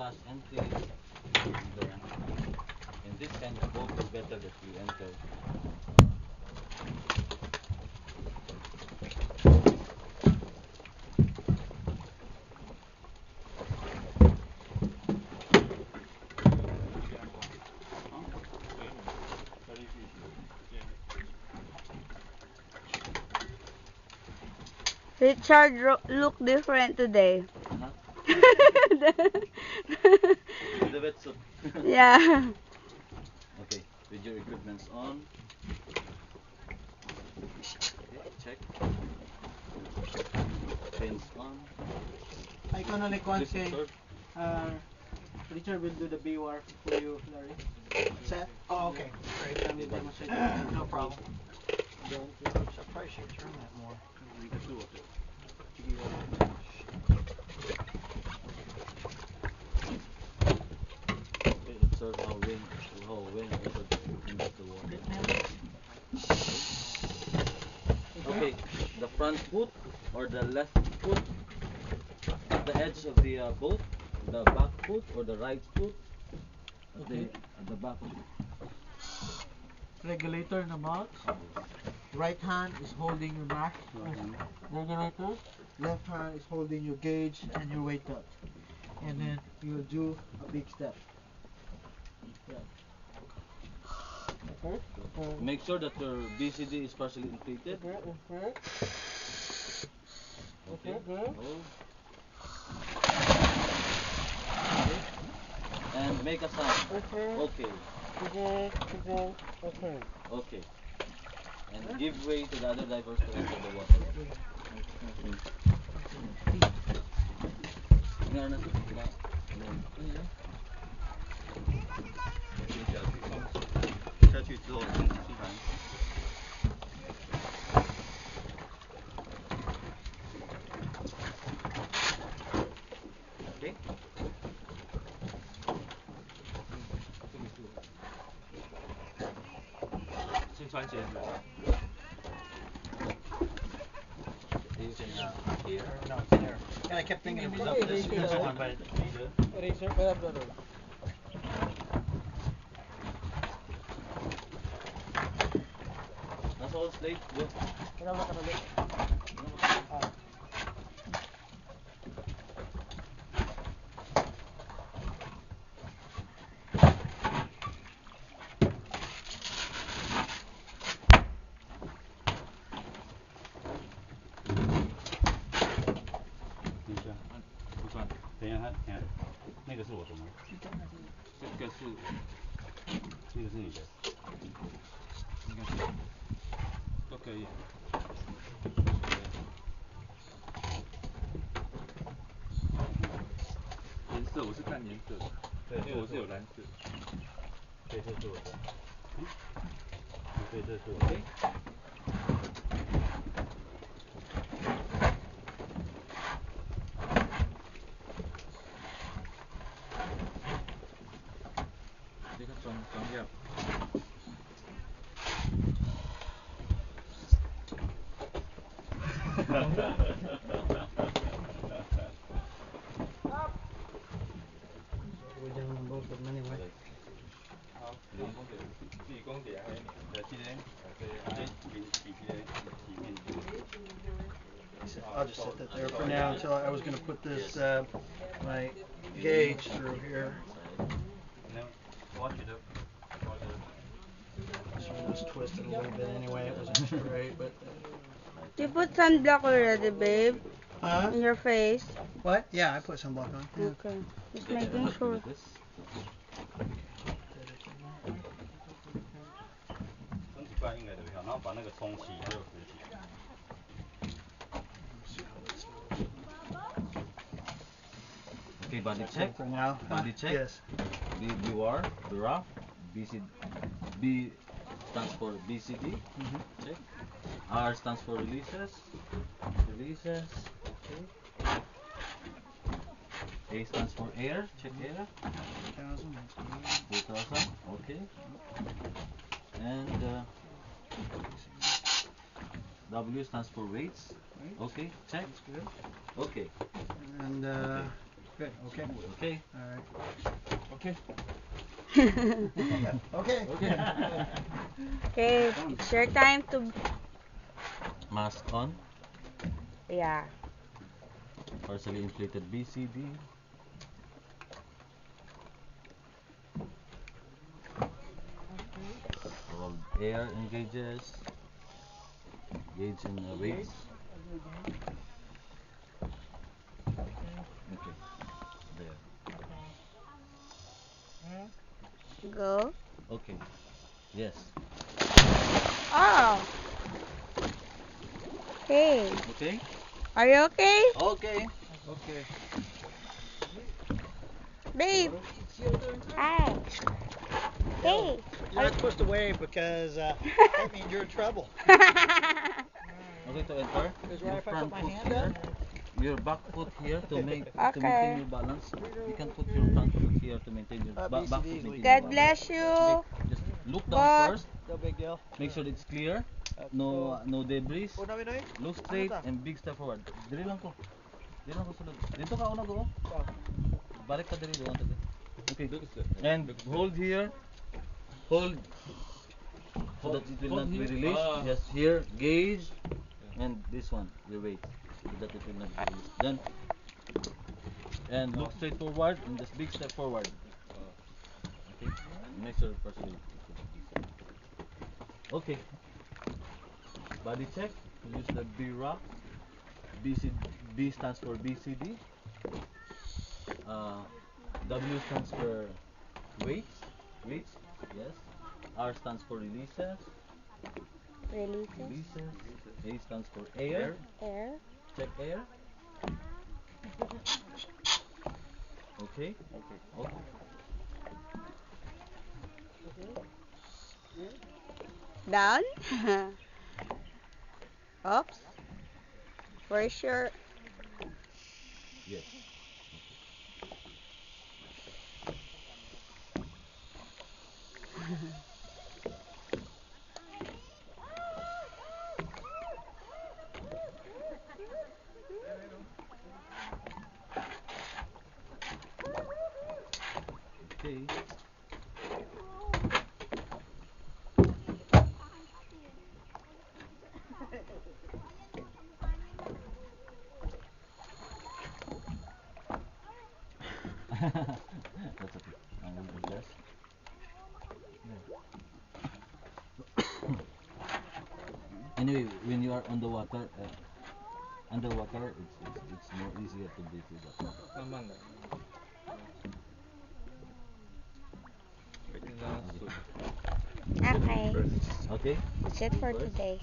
pass entry. In this kind of boat, it's better that you enter. Richard look different today. The wetsuit. Yeah. Okay, with your equipments on. Okay, check. Fins on. I can only Listen, say, Richard will do the B-war for you, Larry. Set? Oh, okay. Great. Let me demonstrate. No problem. I probably should turn that more. Observe how wind enters the water. Okay, the front foot or the left foot at the edge of the boat, the back foot or the right foot at the back of Regulator in the box. Right hand is holding your back regulator. Left hand is holding your gauge and your weight belt. And then you'll do a big step. Yeah. Okay. Make sure that your BCD is partially inflated. Okay. Okay. Good. Hold. Okay. And make a sound. Okay. Okay. Okay. And give way to the other divers to enter the water. Okay. 先穿鞋子。Here? No, it's there. And I kept thinking it was up this one, but Eraser. That's all slate. Go. I'll just set that there for now until I was going to put this, my gauge through here. Watch it up. This one was twisted a little bit anyway, it wasn't straight, but... You put sunblock already, babe? In your face? What? Yeah, I put sunblock on. Yeah. Okay. Just making sure. Okay, body check. For now. Body check. Yes. BUR, BURAF, BC, B stands for BCD. Check. R stands for releases. Releases. Okay. A stands for air. Check air. 2000. Okay. And W stands for weights. Okay. Check. Okay. And Okay. Good. Okay. Okay. All right. Okay. Okay. Okay, it's your time to. Mask on. Yeah. Partially inflated BCD. Rolled air engages. Gauge in the weights. Okay. There. Go. Okay. Yes. Oh. Hey, Okay. are you okay? Okay. Okay. Babe. Hi. Hey. You're not supposed to wave because that means you're in trouble. Okay, to enter. Because Your right if I front put my foot hand here. up, Your back foot here to make to Okay. maintain your balance. You can put your front foot here to maintain your back foot. BCD is Maintain legal. your God balance. bless you. Just look But- down first. no big deal. Make sure it's clear. No debris. Oh, namin na Look straight and big step forward. Dili lang ko. Dili lang ko sulod. Dito ka una ko. Balik ka diri doon. Okay. And hold here. Hold so that it will not be released. Yes, here gauge and this one your weight so that it will not be released. Then and look straight forward and just big step forward. Okay. Make sure partially. Okay. Body check. Use the B rock. B stands for BCD. W stands for weights. Weights. Yes. R stands for releases. Releases. Releases. A stands for air. Air. Check air. Okay. Okay. Down. Oops. Where's your. Yes. Okay. That's okay. I will adjust. Anyway, when you are on the water, underwater, it's more easier to breathe with that. Naman na. Pwede na lang Okay. Okay. That's it for today.